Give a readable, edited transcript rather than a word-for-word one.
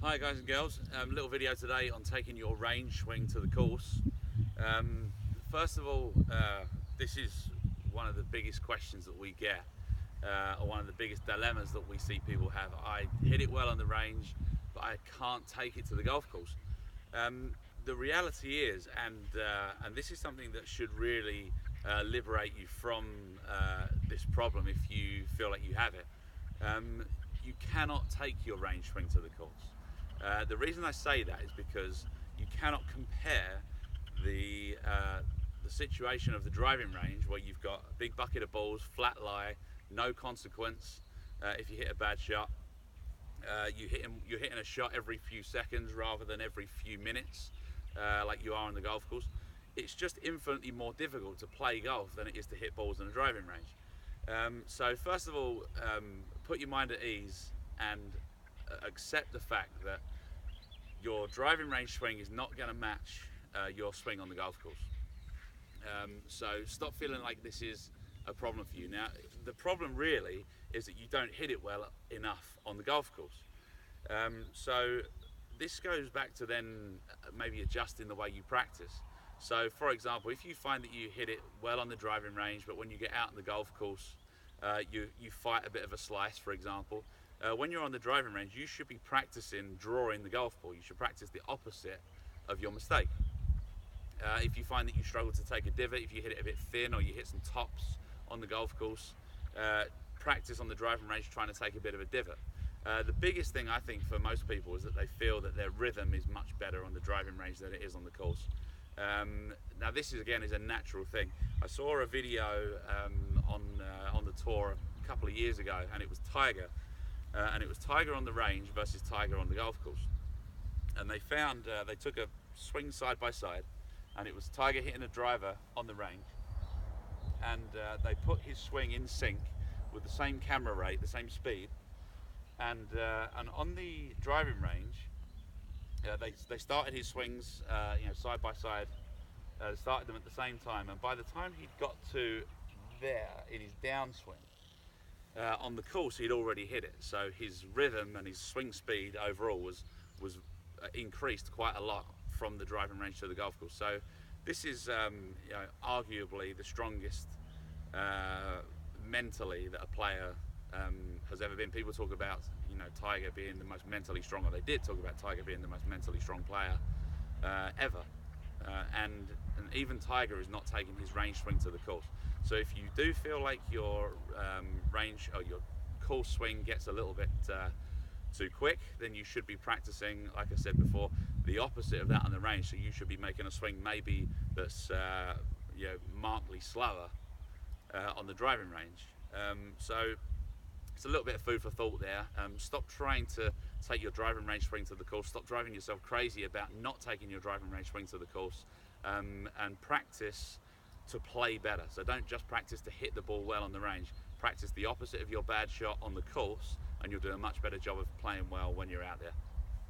Hi guys and girls, little video today on taking your range swing to the course. Um, First of all, this is one of the biggest questions that we get, or one of the biggest dilemmas that we see people have. I hit it well on the range, but I can't take it to the golf course. The reality is, and this is something that should really liberate you from this problem if you feel like you have it. You cannot take your range swing to the course. The reason I say that is because you cannot compare the uh, the situation of the driving range where you've got a big bucket of balls, flat lie, no consequence if you hit a bad shot. You're hitting a shot every few seconds rather than every few minutes, like you are on the golf course. It's just infinitely more difficult to play golf than it is to hit balls in a driving range. So first of all, put your mind at ease and accept the fact that your driving range swing is not going to match your swing on the golf course. So stop feeling like this is a problem for you. Now, the problem really is that you don't hit it well enough on the golf course. So this goes back to then maybe adjusting the way you practice. So, for example, if you find that you hit it well on the driving range, but when you get out on the golf course, you fight a bit of a slice, for example. When you're on the driving range, you should be practicing drawing the golf ball. You should practice the opposite of your mistake. If you find that you struggle to take a divot, if you hit it a bit thin or you hit some tops on the golf course, uh, practice on the driving range trying to take a bit of a divot. The biggest thing I think for most people is that they feel that their rhythm is much better on the driving range than it is on the course. Now this is again is a natural thing. I saw a video on the tour a couple of years ago, and it was Tiger, and it was Tiger on the range versus Tiger on the golf course, and they found they took a swing side by side, and it was Tiger hitting a driver on the range, and they put his swing in sync with the same camera rate, the same speed, and on the driving range, they started his swings, side by side. Started them at the same time, and by the time he'd got to there in his downswing on the course, he'd already hit it. So his rhythm and his swing speed overall was increased quite a lot from the driving range to the golf course. So this is arguably the strongest uh, mentally that a player has ever been. People talk about Tiger being the most mentally strong, or they did talk about Tiger being the most mentally strong player ever. And even Tiger is not taking his range swing to the course. So if you do feel like your range or your course swing gets a little bit too quick, then you should be practicing, like I said before, the opposite of that on the range. So you should be making a swing maybe that's markedly slower on the driving range. So it's a little bit of food for thought there. Stop trying to take your driving range swing to the course. Stop driving yourself crazy about not taking your driving range swing to the course, and practice to play better. So don't just practice to hit the ball well on the range. Practice the opposite of your bad shot on the course, and you'll do a much better job of playing well when you're out there.